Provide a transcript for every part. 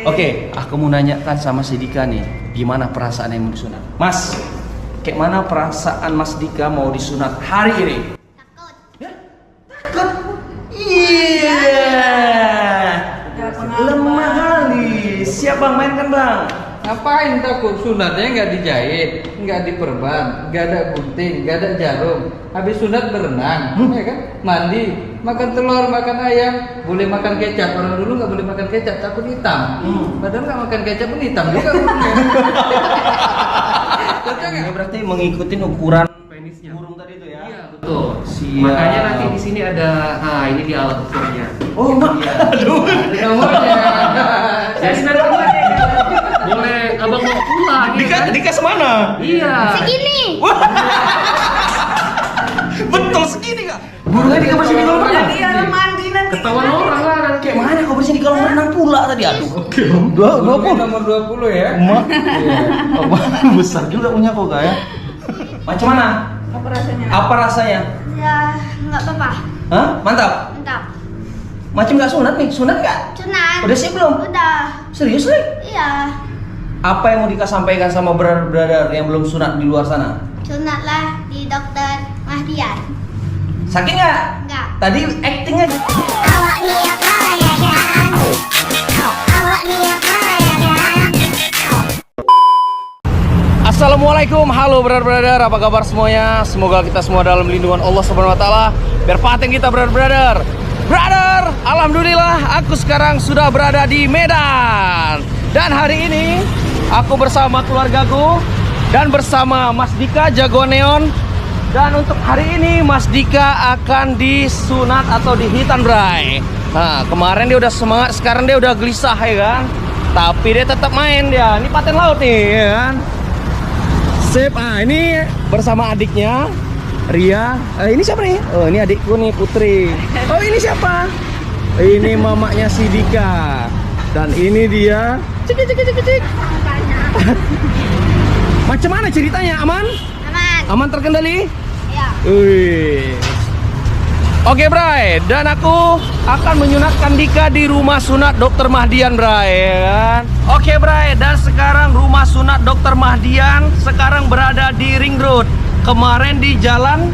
Oke, aku mau nanyakan sama si Dika nih, gimana perasaan yang mau disunat? Mas, kayak mana perasaan Mas Dika mau disunat hari ini? Takut. Ya? Takut? Iya. Lemah kali. Siap bang, mainkan bang. Ngapain takut? Sunatnya nggak dijahit, nggak diperban, nggak ada gunting, nggak ada jarum. Habis sunat berenang, ya kan? Mandi, makan telur, makan ayam, boleh makan kecap. Orang dulu nggak boleh makan kecap, takut hitam. Padahal nggak makan kecap pun hitam juga. Ini berarti mengikuti ukuran penisnya burung tadi itu ya? Iya, betul. Siap. Makanya nanti di sini ada, ini dia alat ukurnya. Oh, mak. Iya. Aduh. Nomornya. Saya sebenarnya boleh abang mau pulang. Dika semana? Iya. Segini. Betul segini kak. Burungnya Dika bersih di kolam renang. Iya, mandi nanti. Ketahuan orang lah. Kayak mana kau bersih di kolam renang pula tadi? Aduh. Oke. 20. Nomor 20 ya. Emak. Besar juga punya kok kak ya. Macam mana? Apa rasanya? Apa rasanya? Ya, nggak apa-apa. Hah? Mantap. Mantap. Macam nggak sunat nih? Sunat nggak? Sunat. Udah siap belum? Udah. Serius nih? Iya. Apa yang mau Dika sampaikan sama brother-brother yang belum sunat di luar sana? Sunatlah di dokter Mahdian. Sakit nggak? Enggak. Tadi acting aja. Awak ni apa ya kan? Awak ni apa ya kan? Assalamualaikum, halo brother-brother, apa kabar semuanya? Semoga kita semua dalam lindungan Allah Subhanahu Wa Taala. Biar paten kita brother-brother. Brother, alhamdulillah aku sekarang sudah berada di Medan. Dan hari ini aku bersama keluargaku dan bersama Mas Dika jagoan neon. Dan untuk hari ini Mas Dika akan disunat atau dihitan, bray. Nah, kemarin dia udah semangat, sekarang dia udah gelisah ya kan. Tapi dia tetap main dia. Ini paten laut nih ya kan. Sip, ini bersama adiknya Ria. Ini siapa nih? Oh, ini adikku nih, Putri. Oh, ini siapa? Ini mamanya si Dika. Dan ini dia. Cik. Macam mana ceritanya? Aman? Aman. Aman terkendali? Ya. Wih. Oke, Bray. Dan aku akan menyunatkan Dika di rumah sunat Dr. Mahdian, Bray, ya kan? Oke, Bray. Dan sekarang rumah sunat Dr. Mahdian sekarang berada di Ring Road. Kemarin di jalan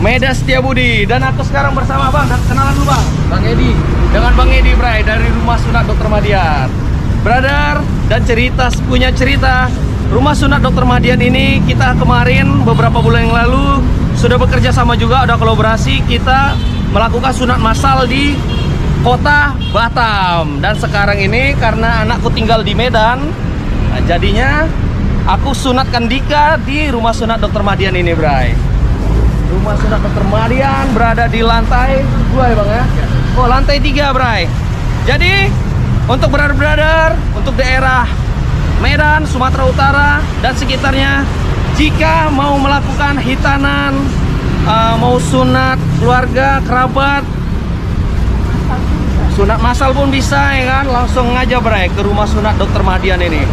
Medan Setiabudi. Dan aku sekarang bersama Bang. Dan kenalan dulu, Bang. Bang Edi. Dengan Bang Edi, Bray, dari rumah sunat Dr. Mahdian. Brother, dan punya cerita. Rumah sunat Dr. Mahdian ini kita kemarin beberapa bulan yang lalu sudah bekerja sama juga, udah kolaborasi, kita melakukan sunat massal di kota Batam. Dan sekarang ini karena anakku tinggal di Medan, nah jadinya aku sunatkan Dika di rumah sunat Dr. Mahdian ini, Bray. Rumah sunat Dr. Mahdian berada di lantai 2 ya Bang ya? Oh, lantai 3, Bray. Jadi untuk brother-brother, untuk daerah Medan, Sumatera Utara dan sekitarnya, jika mau melakukan hitanan, mau sunat keluarga, kerabat, sunat massal pun bisa ya kan, langsung aja Bray ke rumah sunat Dr. Mahdian ini.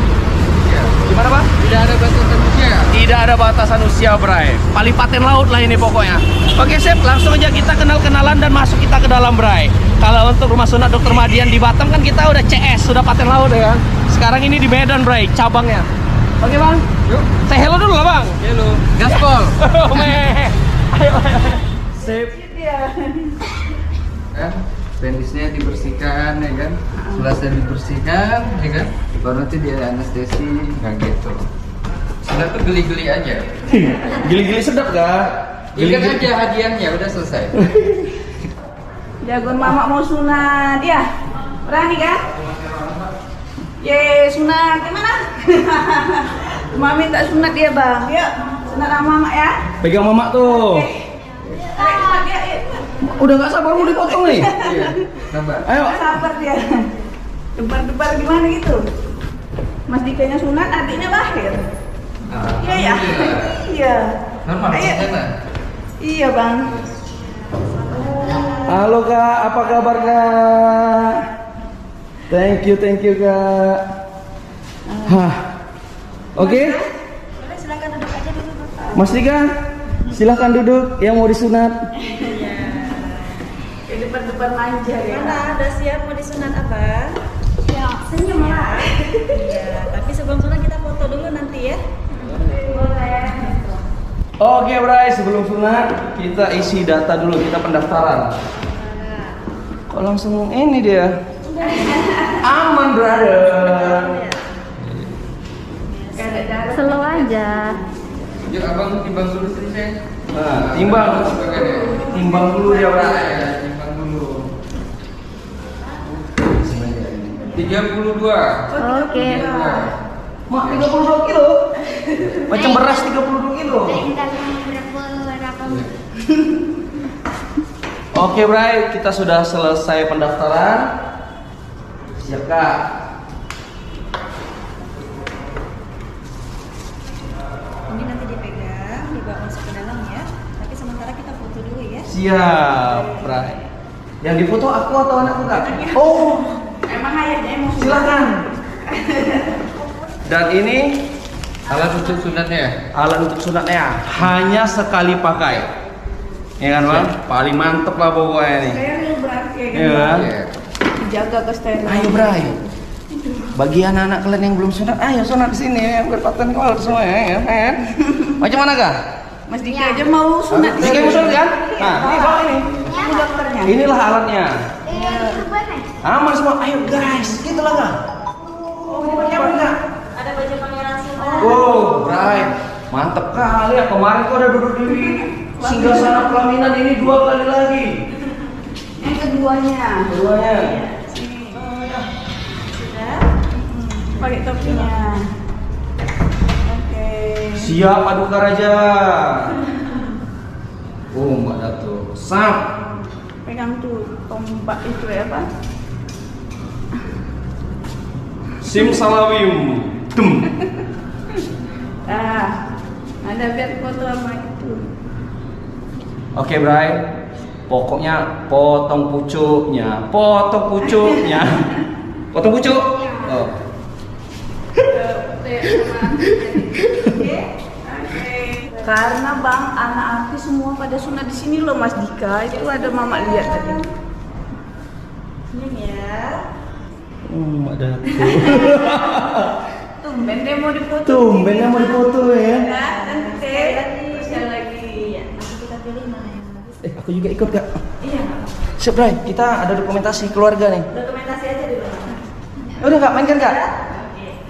Gimana Bang? Tidak ada batasan usia. Tidak ada batasan usia, Bray. Paling paten laut lah ini pokoknya. Oke, sip, langsung aja kita kenal-kenalan dan masuk kita ke dalam, Bray. Kalau untuk rumah sunat Dr. Mahdian di Batam kan kita udah CS, sudah paten laut ya kan. Sekarang ini di Medan, Bray, cabangnya. Oke, Bang. Yuk. Say hello dulu lah, Bang. Halo. Gaspol. Oh, meh. Ayo. Sip. Kan penisnya dibersihkan ya kan, selasnya dibersihkan ya kan, baru nanti dia anestesi kayak gitu. Sudah tuh geli-geli aja. Gili-gili sedap gak? Ikat aja hadiahnya udah selesai. Jagoan mama mau sunat, ya? Berani kan? Ye, sunat gimana? Mami tak sunat dia bang, yuk sunat sama mama ya. Pegang mama tuh. Tarik sunat dia, yuk. Udah gak sabar mau dipotong nih. Iya, sabar. Ayo. Nggak sabar dia. Debar-debar gimana gitu? Mas Dikanya sunat, adiknya lahir. Iya ya. Alhamdulillah. Iya. Normal Ayo. sana. Iya bang. Halo Kak, apa kabar Kak? Thank you Kak. Hah. Oke. Boleh silakan duduk aja dulu, Bapak. Mas Dika, silahkan duduk yang mau disunat. Kayak debar-debar manja ya. Mana udah siap mau disunat apa? Ya. Oke, Bray, sebelum sunat kita isi data dulu, kita pendaftaran. Kok langsung ini dia? Aman, brother. Gak ada darah. Slow aja. Yuk abang timbang dulu sini saya. Nah, timbang dulu ya, Bray. Ya, timbang dulu. 32. Oke. Mak 32 kilo. Macam beras 32 kilo. Oke, Bray, kita sudah selesai pendaftaran. Siap, Kak? Ini nanti dipegang, dibawa masuk ke dalam ya. Tapi sementara kita foto dulu ya. Siap, Bray. Yang difoto aku atau anakku, Kak? Oh, Emang ayahnya emosi. silakan. Dan ini Alat untuk sunatnya. alat untuk sunatnya hanya sekali pakai. Ya kan, Bang? Paling mantep lah pokoknya nih. Saya real berarti ya Iya kan. kan? Iya. Dijaga kesterilitan. Ayo, Bray. Bagi anak-anak kalian yang belum sunat, ayo sunat di sini ya, berpatan kepala semua ya, kan? Macam mana, Kak? Mas Dika aja mau sunat. Di sini usul kan? Nah, ini bawa ini. Ini dokternya. Inilah alatnya. Eh, Aman semua. Ayo, guys. Gitulah, Kak. Oh, ini pakai apa enggak? Ada baju pangeran Simba. Wow, Bray. Mantep kali ya. Kemarin kau udah duduk di singgasana pelaminan ini 2 kali lagi. Yang keduanya. Keduanya. Sini. Sudah. Pakai topinya. Oke. Siap Paduka Raja. Oh, Mbak Dato. Sap. Pegang tuh tombak itu ya, Pak. Simsalawim. Tum. Ada biar foto sama itu. Oke, Bray. Pokoknya potong pucuknya. Potong pucuknya. Potong pucuk. Oh. Karena Bang, anak artis semua pada sunat di sini loh, Mas Dika. Itu ada Mama lihat tadi. Senyum ya. Mbak Dato. Tumben deh mau dipoto. Tumben mau dipoto ya. Cantik. Terus yang lagi. Iya. Nanti kita pilih mana yang bagus. Aku juga ikut, Kak. Iya. Siap, Bray. Kita ada dokumentasi keluarga nih. Dokumentasi aja dulu. Udah, Kak, mainkan, Kak. Oke.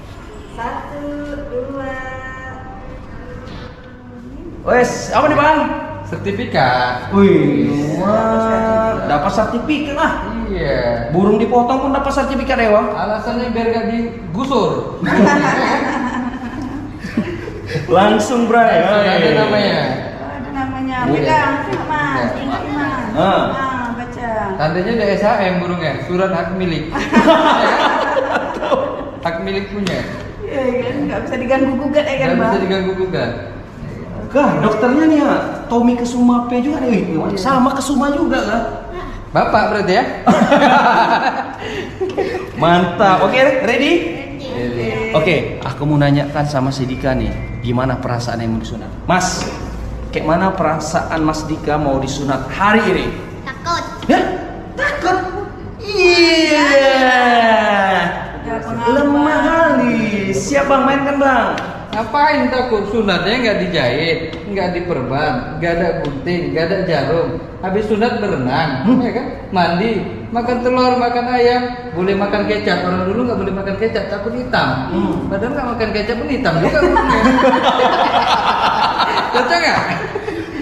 1, 2. Wes, apa nih, Bang? Sertifikat. Wih, wah, dapat sertifikat lah. Iya. Burung dipotong pun dapat sertifikat ya, Bang. Alasannya biar gak digusur. Langsung, Bray. Ada namanya. Ada namanya. Iya. Pegang, Mas. Ingat, Mas. Ah. Baca. Tandanya ada SHM burungnya, surat hak milik. Hak milik punya. Iya kan, nggak bisa diganggu gugat ya kan, Gak Bang? bisa diganggu gugat. Kah, dokternya nih ya, Tommy Kesuma P juga nih. Sama Kesuma juga lah. Bapak berarti ya? Mantap. Oke, ready? Iya. Oke, aku mau nanyakan sama si Dika nih, gimana perasaan yang mau disunat? Mas, kayak mana perasaan Mas Dika mau disunat hari ini? Takut. Ya? Takut? Iya. Udah pengalaman. Lemah kali. Siap, Bang, mainkan, Bang. Ngapain takut? Sunatnya nggak dijahit, nggak diperban, nggak ada gunting, nggak ada jarum. Habis sunat berenang, ya kan? Mandi, makan telur, makan ayam, boleh makan kecap. Orang dulu nggak boleh makan kecap, takut hitam. Padahal nggak makan kecap pun hitam juga burungnya. Cocok nggak?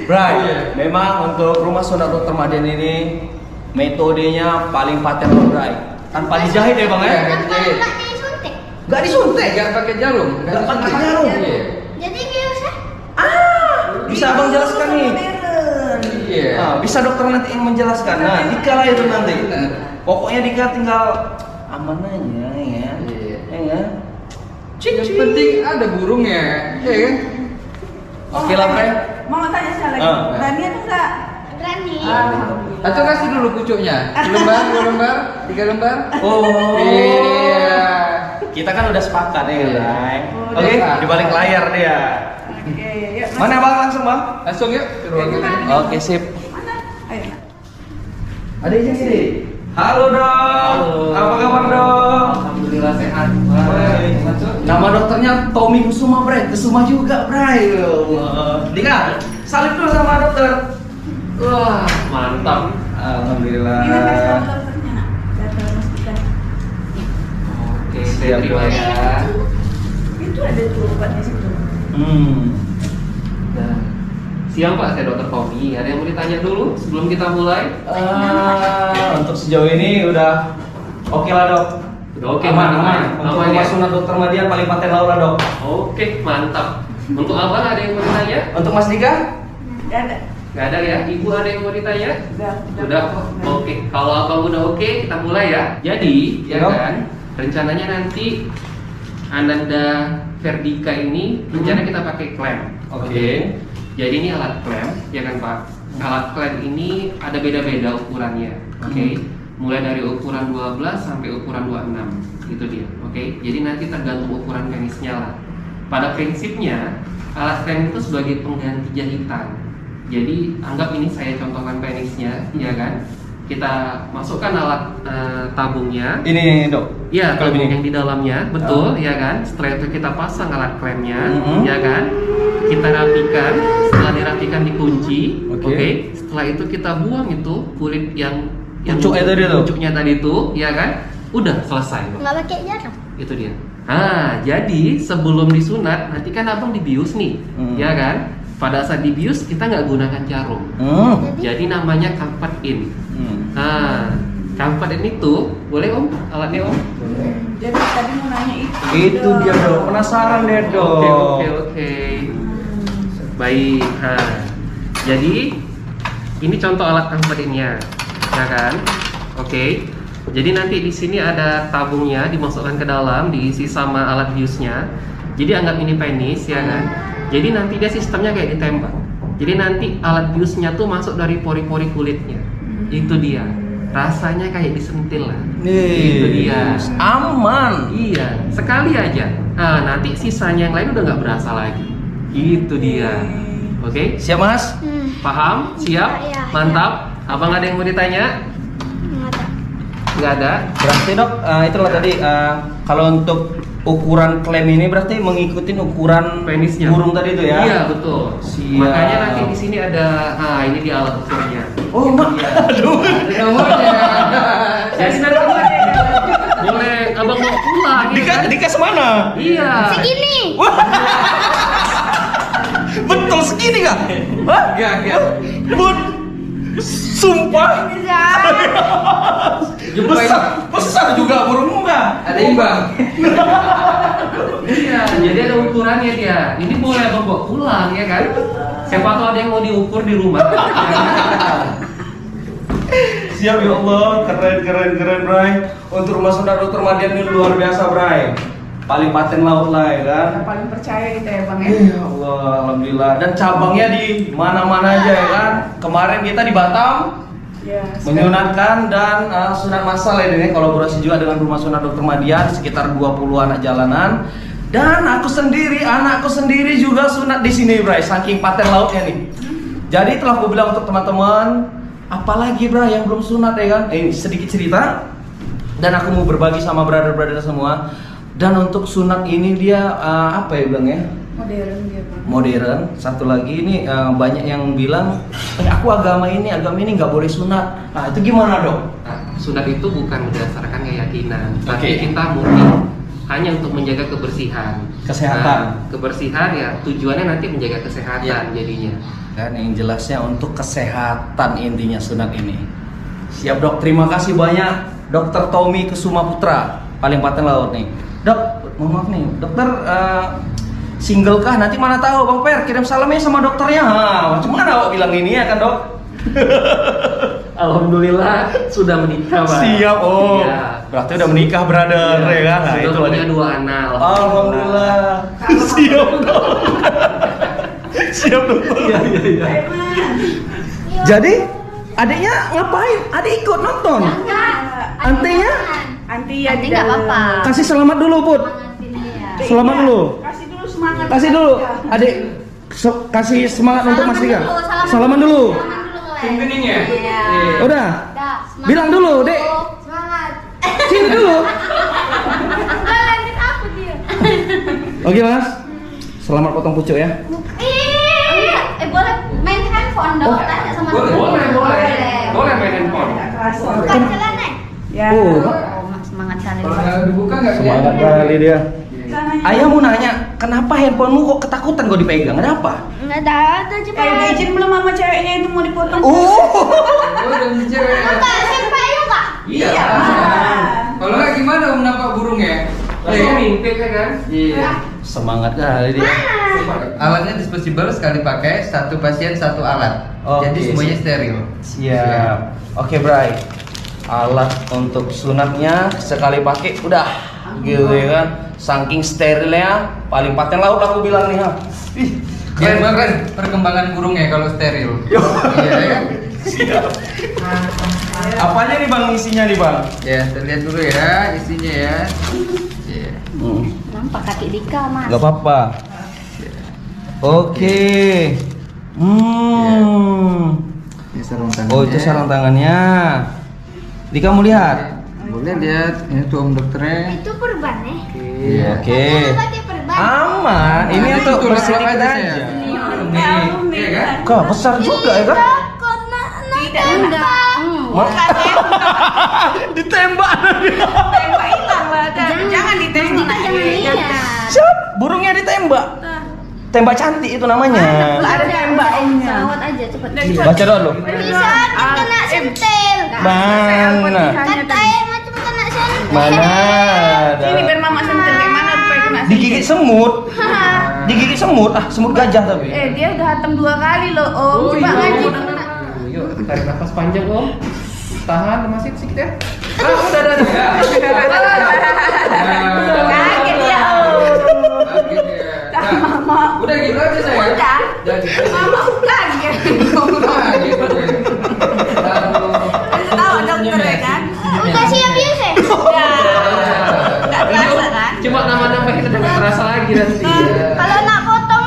Bray, Iya. memang untuk rumah sunat Dr. Madian ini metodenya paling paten, Bray. Tanpa dijahit ya, Bang Iya, ya? nggak dijahit. Nggak disuntik. Gak disuntik. Nggak pakai jarum, Nggak pakai disuntik. jarum. Iya. Jadi biasa. Bisa Abang jelaskan nih? Modern. Iya. Nah, bisa dokter nanti yang menjelaskan. Nah, Dika lah itu nanti. Benar. Pokoknya Dika tinggal aman aja ya. Iya. Ya kan? Yang penting ada burungnya, ya kan? Oke lah, Bray. Mau tanya sekali lagi. Ah. Berani atau enggak? Berani. Alhamdulillah. Atau kasih dulu pucuknya, lembar, 2 lembar, 3 lembar. Oh. Iya. Kita kan udah sepakat ya, Bray. Oh, Oke, udah. di balik layar dia. Oke, yuk. Mas. Mana, Bang? Langsung, Bang. Langsung yuk ke ruangan. Oke, sip. Mana? Ayo. Ada izin sini. Halo, Dok. Halo. Apa kabar, Dok? Alhamdulillah sehat. Baik. Masuk. Nama dokternya Tommy Kusuma, Bray. Kusuma juga, Bray. Dika, salib dulu sama dokter. Wah, mantap. Alhamdulillah. Ini kasih tahu dokternya nak. Data Mas Dika. Oke, Siap, saya terima Dok. ya. Itu ada tuh obatnya situ. Nah, siang Pak, saya Dokter Tommy. Ada yang mau ditanya dulu sebelum kita mulai? Untuk sejauh ini udah oke lah, Dok. Udah oke, aman. aman. Untuk Aman ya? Rumah Sunat Dokter Madian paling paten laut lah, Dok. Oke, mantap. Untuk Abang ada yang mau ditanya? Untuk Mas Dika? Gak ada. Nggak ada ya? Ibu ada yang mau ditanya? Udah. Udah. Oke, kalau Abang udah oke, kita mulai ya. Jadi, ya Yuk. kan? Rencananya nanti Ananda Verdika ini rencana kita pakai klem. Oke. Jadi ini alat klem, ya kan Pak? Alat klem ini ada beda-beda ukurannya. Oke. Mulai dari ukuran 12 sampai ukuran 26. Itu dia. Oke. Jadi nanti tergantung ukuran penisnya lah. Pada prinsipnya, alat klem itu sebagai pengganti jahitan. Jadi anggap ini saya contohkan penisnya, ya kan? Kita masukkan alat tabungnya. Ini, Dok. Ya, Kalau tabung ini. yang di dalamnya, betul, ya kan? Setelah itu kita pasang alat klemnya, ya kan? Kita rapikan, setelah dirapikan dikunci, Oke. Setelah itu kita buang itu kulit yang Pucuknya tadi tuh. pucuknya tadi itu, ya kan? Udah selesai. Nggak pakai jarum. Itu dia. Ah, jadi sebelum disunat, nanti kan abang dibius nih, ya kan? Pada saat dibius kita nggak gunakan jarum. Jadi namanya comfort in. Nah, comfort in itu boleh Om alatnya Om? Jadi tadi mau nanya itu. Itu dia, Dok. Penasaran deh, Dok. Oke. Baik. Nah, jadi ini contoh alat comfort in-nya, ya kan? Oke. Jadi nanti di sini ada tabungnya dimasukkan ke dalam, diisi sama alat biusnya. Jadi anggap ini penis, ya kan? Jadi nanti dia sistemnya kayak ditembak. Jadi nanti alat biusnya tuh masuk dari pori-pori kulitnya. Itu dia. Rasanya kayak disentil lah. Itu dia. Aman. Iya, sekali aja. Nah, nanti sisanya yang lain udah nggak berasa lagi. Itu dia. Oke? Siap, Mas? Paham? Siap? Iya, Mantap. Abang ada yang mau ditanya? Nggak ada. Nggak ada? Berarti, Dok, itulah tadi kalau untuk ukuran klem ini berarti mengikuti ukuran Penisnya. burung tadi itu ya? Iya, betul. Siap. Makanya nanti di sini ada, ini di alat ukurnya. Oh, Mak. Aduh. Ada nomornya. Jadi nanti boleh abang mau pulang. ya kan? Dika semana? Iya. Segini. Betul segini kah? Hah? Enggak. Bud. Sumpah. Besar juga burungmu nggak? Ada imbang. Iya, jadi ada ukurannya dia. Ini boleh abang bawa pulang ya kan? Siapa tahu ada yang mau diukur di rumah. Siap ya Allah, keren Bray. Untuk Rumah Sunat Dokter Madian ini luar biasa, Bray. Paling paten laut lah ya kan? Yang paling percaya kita ya Bang ya. Ya Allah, alhamdulillah. Dan cabangnya di mana-mana aja ya kan? Kemarin kita di Batam Ya, menyunatkan dan sunat massal ya ini kolaborasi juga dengan Rumah Sunat Dokter Madian sekitar 20 anak jalanan. Dan anakku sendiri juga sunat di sini, Bray. Saking paten lautnya nih. Jadi telah aku bilang untuk teman-teman, apalagi Bray yang belum sunat ya kan? Ini sedikit cerita dan aku mau berbagi sama brother-brother semua. Dan untuk sunat ini dia apa ya bilang ya? modern dia Bang. Modern. Satu lagi ini banyak yang bilang, aku agama ini nggak boleh sunat. Nah itu gimana dok? Nah, sunat itu bukan berdasarkan keyakinan, tapi Oke. kita mungkin hanya untuk menjaga kebersihan. Kesehatan. Nah, kebersihan ya tujuannya nanti menjaga kesehatan Ya. jadinya. Kan yang jelasnya untuk kesehatan intinya sunat ini. Siap dok, terima kasih banyak Dokter Tommy Kusuma Putra, paling paten laut nih. Dok, mohon maaf nih, dokter single kah? Nanti mana tahu Bang Per kirim salamnya sama dokternya. Macam mana Wak bilang ini ya kan dok? Alhamdulillah sudah menikah, Pak. Siap, oh. Iya. Berarti udah menikah brother ya kan? Nah, Sudah itu punya adik. 2 anak. Alhamdulillah. Siap dok. Siap dok. Iya. Jadi adiknya ngapain? Adik ikut nonton. Antinya Anti ya Nanti di nggak dalam. apa-apa. kasih selamat dulu Put. Iya. Selamat dulu. Kasih dulu semangat. Kasih dulu. Adik kasih semangat untuk Mas Dika. Salaman dulu. Keningnya. Iya. Udah. Udah, semangat Bilang dulu, Dek. Semangat. Sini dulu. Enggak lanjut aku dia. Oke Mas, selamat potong pucuk ya. Boleh main handphone dong, tanya sama Boleh main handphone. Bukan celana. Ya. Oh, Semangat kali. Kalau nggak dibuka nggak semangat kelihatan. kali dia. Celananya. Ayah mau nanya, kenapa handphonemu kok ketakutan kau dipegang? Ada apa? Nggak ada cuma. Udah izin belum sama ceweknya itu mau dipotong? Oh, Oh, dan cewek. Enggak, sampai juga. Iya. Kalau nggak gimana om nampak burungnya? Langsung mimpi kan? Iya. semangat kali dia. Alatnya disposable sekali pakai, satu pasien satu alat. Oke, Jadi semuanya steril. Siap. Oke, Bray. Alat untuk sunatnya sekali pakai udah gitu ya kan. Saking sterilnya paling paten laut aku bilang nih ha. Ih, Keren banget perkembangan burungnya kalau steril. Iya ya. Apanya nih Bang isinya nih Bang? Ya, kita lihat dulu ya isinya ya. Iya. Nampak kaki Dika, Mas. Gak apa-apa. Oke. Ini sarung tangannya. Oh itu sarung tangannya. Dika mau lihat? Boleh lihat. Ini tuh om dokternya. Itu perban ya. Iya. Oke. Jangan pakai perban. Aman. Ini Nah, untuk itu bersedikit langsung aja, aja. saya. Nih, Iya kan? Kak besar juga ya kan? Tidak, Enggak. Ditembak. Tembak hilang lah. Jangan ditembak. Jangan lihat. Siap, burungnya ditembak. Tembak cantik itu namanya. Ada tembaknya. Sawat aja cepet. Baca dulu. bisa kena sentil. Mana? Katanya macam kena sentil. Mana ada? Ini biar mama sentil kayak mana supaya kena Digigit semut. Digigit semut. Ah, semut gajah tapi. dia udah hatam 2 kali loh om. Coba ngaji. Yuk, tarik nafas panjang om. Tahan, masih sedikit ya. Kaget ya om. Nah, Mama. udah gitu aja saya. Udah. Jadi. Mama kaget. Nah, gitu. Tahu dokter ya kan? Udah siap ya sih. Udah. Nggak terasa kan? Cuma nama-nama kita udah nggak terasa lagi nanti. Kalau nak potong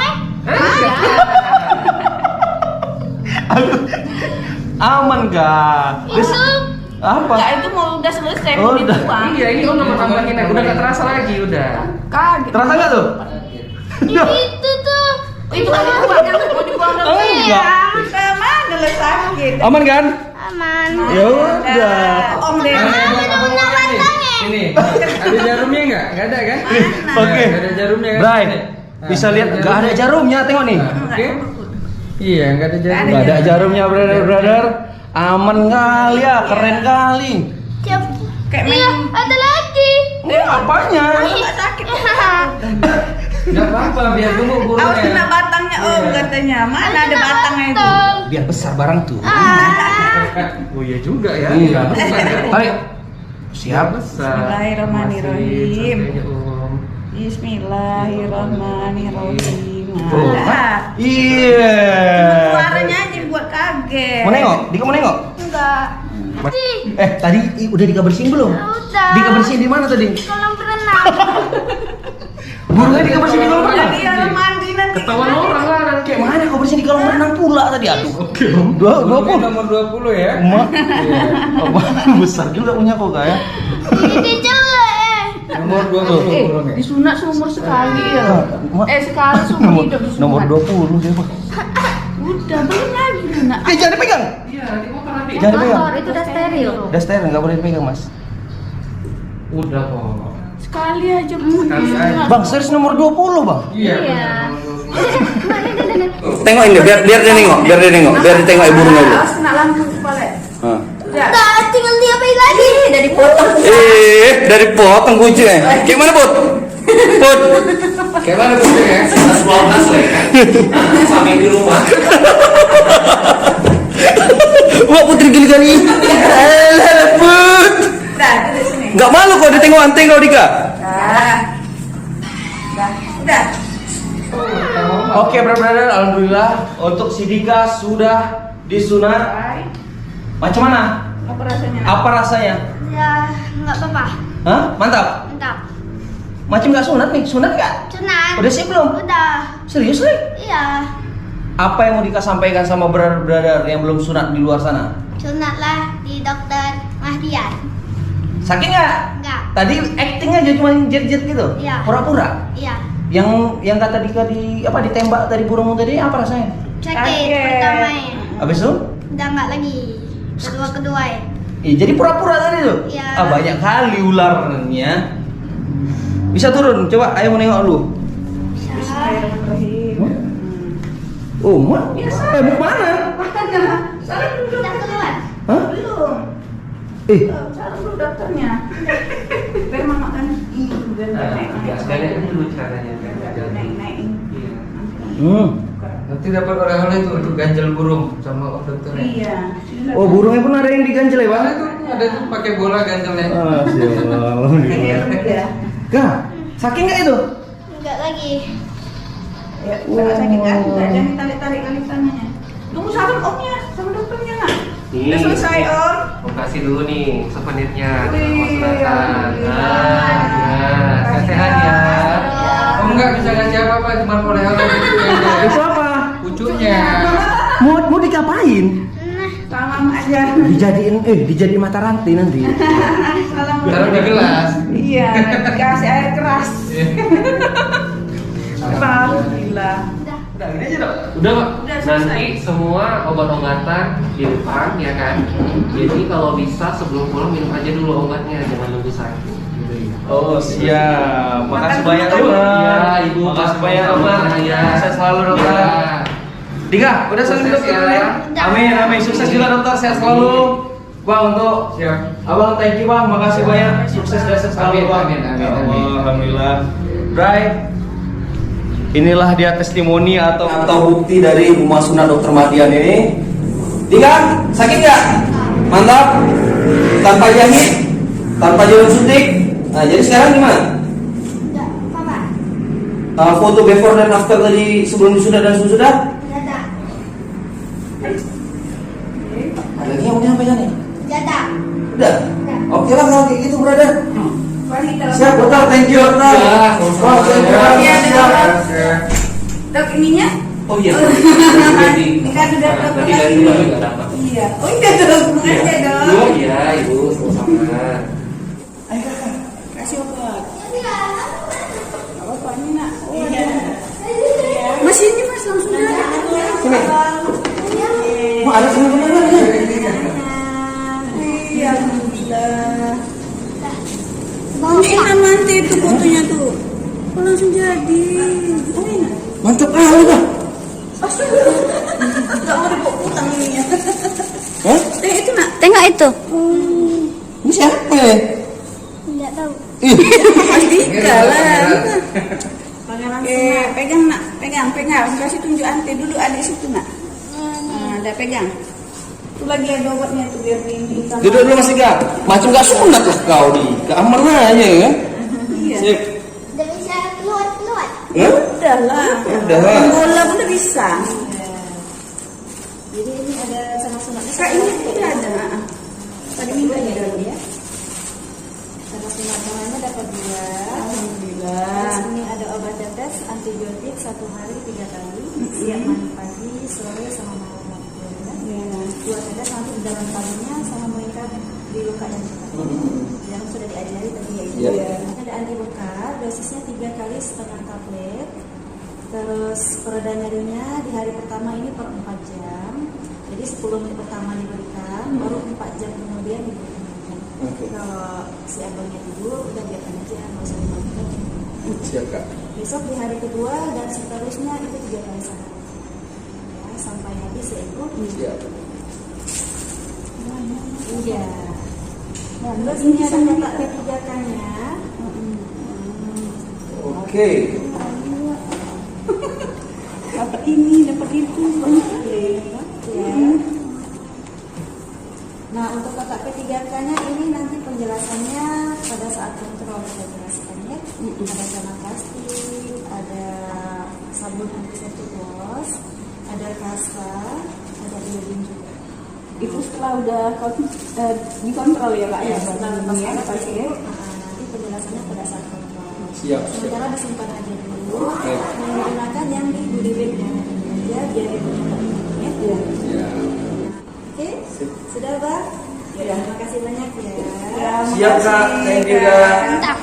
Aman gak? itu Apa? Enggak, itu mau udah selesai Oh, mau udah. dibuang. Iya, ini om nama-namahin udah nggak terasa lagi udah. Kaget. Terasa gak tuh? itu tuh. Itu mau dibuang, mau dibuang Oh, enggak. Ke mana lo sakit? Aman kan? Aman. Ya udah. Om deh. Ini ada jarumnya nggak? Nggak ada kan? Oke. Nggak ada jarumnya kan? Bray, bisa lihat gak ada jarumnya, tengok nih. Oke. Iya, nggak ada jarumnya. Gak ada jarumnya, brother. Aman kali ya, keren kali. Siap. Kayak Iya, main. ada lagi. Apanya? Nggak sakit. Nggak apa-apa, biar gemuk Awas kena burungnya. batangnya om katanya. Mana ada batangnya itu? Biar besar barang tuh. Oh iya juga ya. Iya. Tarik. Siap. Bismillahirrahmanirrahim. Kayaknya, Om. Bismillahirrahmanirrahim. Tuh. Nah, Iya. suaranya aja buat kaget. Mau nengok? Dika mau nengok? Enggak. Tadi udah Dika bersihin belum? Udah. Dika bersihin di mana tadi? Kolam renang. Burungnya Dika bersihin di kolam renang. Jadi orang mandi nanti. Ketahuan orang lah nanti. Kayak mana kau bersihin di kolam renang pula tadi? Aduh. Burungnya 20. nomor 20 ya. Emak. Besar juga punya kok kak ya. Ini juga Nomor 20 burungnya. Disunat seumur sekali ya. Mak. Sekali seumur hidup disunat. Nomor 20 dia Pak. Udah belum lagi nak. Jangan dipegang. Iya, nanti kotor nanti. Jangan dipegang. Kotor, itu udah steril. Udah steril, nggak boleh dipegang mas. Udah kok. Sekali aja Sekali aja. Bang, serius nomor 20 bang. Iya. Tengok ini, biar dia nengok, biar ditengok ibu burungnya dulu. Awas kena lampu kepala. Ya. Udah, tinggal diapain lagi? Udah dipotong. Dari potong kucingnya. Kayak mana Put? Put. Kayak mana burungnya? Sampai di rumah. Wah putri gili-gili. Put. Udah, itu di sini. Gak malu kok ditengok anting kau Dika. Udah. Oke brother, alhamdulillah untuk si Dika sudah disunat. Macam mana? Apa rasanya? Nak? Apa rasanya? Ya, enggak apa-apa. Hah? Mantap. Mantap. Macam nggak sunat nih? Sunat nggak? Sunat. Udah sih belum? Udah. Serius nih? Iya. Apa yang mau Dika sampaikan sama brother-brother yang belum sunat di luar sana? Sunatlah di dokter Mahdian. Sakit nggak? Enggak. Tadi acting aja cuma jet-jet gitu? Iya. Pura-pura? Iya. Yang kata Dika ditembak tadi burung tadi apa rasanya? Sakit pertama ya. Habis itu? Udah nggak lagi. Kedua ya. Jadi pura-pura tadi tuh? Iya. Banyak kali ularnya. Bisa turun, coba ayo mau nengok dulu. Bismillahirrahmanirrahim. Oh, mau mana? Udah keluar. Hah? Belum. Cara dulu daftarnya. Biar mama kan biar Sekalian dulu caranya. naik. Nanti dapat oleh-oleh tuh untuk ganjel burung sama dokternya. Iya. Oh, burungnya pun ada yang diganjel ya, Bang? Ada tuh pakai bola ganjelnya. Ya. Kak, sakit nggak itu? Enggak lagi. Ya, nggak sakit kan? Jangan ditarik-tarik kali tangannya. Tunggu salam omnya, sama dokternya nak. Nih. Udah selesai om. Mau kasih dulu nih souvenirnya. Wih, Masyarakat. alhamdulillah. Sehat ya. Om nggak bisa ngasih apa-apa, cuma oleh-oleh Itu apa? pucuknya. Mau dikapain? Salam aja. Dijadiin mata rantai nanti. Salam. Taruh di gelas. Iya, dikasih air keras. Alhamdulillah. Udah gini aja dong. Udah Pak, Udah selesai. nanti semua obat-obatan di depan ya kan. Jadi kalau bisa sebelum pulang minum aja dulu obatnya, jangan nunggu sakit. Oh, siap. Makasih Makan banyak, dulu, Dokter. Iya, Ibu. Makasih banyak, Dokter. Iya. Sehat selalu, Dokter. Iya. Dika, udah saling Sukses dokter ya. ya. Amin, amin. Sukses juga, Dokter. Sehat selalu. Bang, untuk Siap. Abang, thank you, Bang. Makasih banyak. Sukses dan sehat selalu, Amin, Bang. amin, amin, Ya Allah, amin. Alhamdulillah. Bray, inilah dia testimoni atau bukti dari Rumah Sunat Dr. Mardian ini. Dika, sakit nggak? Mantap. Tanpa jahit, tanpa jarum suntik. Nah, jadi sekarang gimana? Enggak apa-apa. Foto before dan after tadi sebelum disudah dan sesudah? Jada. Ada lagi yang mau disampaikan nih? Jada. Udah? Oke lah kalau kayak gitu, brother. Wanita. Siap, Dokter. Thank you, Dokter. Ya, Wah, thank you, Dokter. Iya, Siap. Dok ininya? Oh iya. Ini kan udah dok Tadi lagi. dari dulu nggak dapat. Iya. Oh iya dok, makasih ya dok. Oh iya, Ibu, sama-sama. Ayo kakak, kasih obat. Apa ini nak? Oh iya. Mas ini mas langsung aja. Sini. Mau ada teman-teman lagi? Iya, alhamdulillah. Ini nanti itu fotonya tuh. Oh langsung jadi. Oh ini. Mantap kali, Bang. Gak mau dibawa utang ini ya. Hah? Itu nak. Tengok itu. Ini siapa ya? Enggak tahu. Mas Dika lah. Pegang nak, pegang. Kasih tunjuk ante dulu adik situ nak. Nah, ada pegang. Itu lagi ada obatnya tuh biar ini. Duduk dulu, Mas Dika. Macam gak sunat lah kau di. Keaman aja ya. Iya. Sip. Udah bisa keluar. Hah? Udah lah. Udah. Bola pun udah bisa. Jadi ini ada sama sunatnya. Kak ini tidak ada. Tadi minta ya dulu ya. Sama sunat namanya dapat 2. Alhamdulillah. Terus ini ada obat tetes antibiotik 1 hari 3 kali. Siap mandi pagi, sore sama malam waktu. Ya. 2 tetes nanti di dalam tabinya sama mengikat di luka yang kita. Yang sudah diajari tadi ya Ibu. Iya. Ada anti luka, dosisnya 3 kali setengah tablet. Terus pereda nyerinya di hari pertama ini per 4 jam. Jadi 10 menit pertama diberikan, baru 4 jam kemudian diberikan. Kalau si abangnya tidur, udah biarkan aja, nggak usah dimakan. Siap, Kak. Besok di hari kedua dan seterusnya itu 3 kali sehari. Ya, sampai habis ya Ibu. Siap. Iya. Nah, terus ini ada kotak P3K-nya. Oke. Dapat ini, dapat itu. Ya. Nah, untuk kotak P3K-nya ini nanti penjelasannya pada saat kontrol saya jelaskan ya. Ada sama plastik, ada sabun antiseptik wash, ada kasa, ada iodin juga. Itu setelah udah dikontrol ya Kak ya. Setelah Ini lepas ya, obat pas ya. nanti penjelasannya pada saat kontrol. Siap. Sementara disimpan aja dulu, Oke. menggunakan yang di goodie bag dan aja biar dipunya ya. Siap. Oke, sudah Bang? Ya, terima kasih banyak ya. Ya, Siap, Kak. makasih, Thank you, Kak. Kak.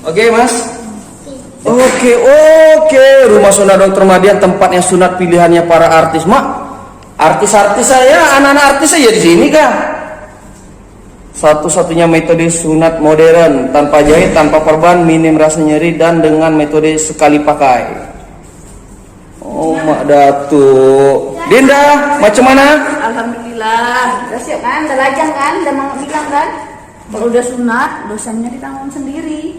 Oke, Mas. Oke, rumah sunat Dr. Madian tempatnya sunat pilihannya para artis, Mak. Artis-artis saya, anak-anak artis saya di sini kah? Satu-satunya metode sunat modern, tanpa jahit, tanpa perban, minim rasa nyeri, dan dengan metode sekali pakai. Oh, Mak Datuk. Dinda, macam mana? Alhamdulillah. Udah siap kan? Udah lajang kan? Udah mau bilang kan? Kalau udah sunat, dosanya ditanggung sendiri.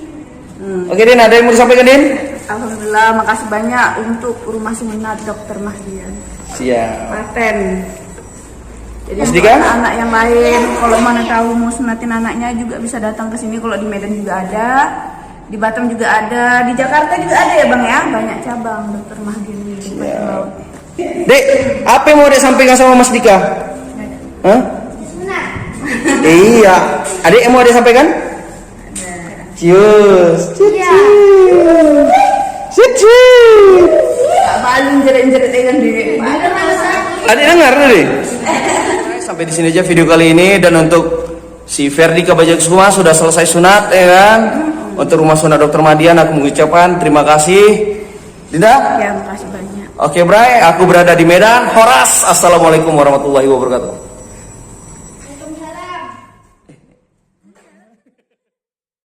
Oke, Din, ada yang mau disampaikan, Din? Alhamdulillah, makasih banyak untuk rumah sunat Dr. Madian. Siap. Paten. Jadi Mas untuk Dika? anak yang lain, kalau mana tahu mau sunatin anaknya juga bisa datang ke sini. Kalau di Medan juga ada, di Batam juga ada, di Jakarta juga ada ya Bang ya, banyak cabang Dr. Madian ini. Siap. Dek, apa yang mau Dek sampaikan sama Mas Dika? Hah? Iya. Adik yang mau Dek sampaikan? Cius. Balung jeret-jeret dengan diri. Adik dengar tadi? Sampai di sini aja video kali ini, dan untuk si Ferdi Kabajakusuma sudah selesai sunat ya kan. Untuk rumah sunat Dr. Madian aku mengucapkan terima kasih. Dinda? Ya, makasih banyak. Oke, Bray, aku berada di Medan. Horas. Assalamualaikum warahmatullahi wabarakatuh.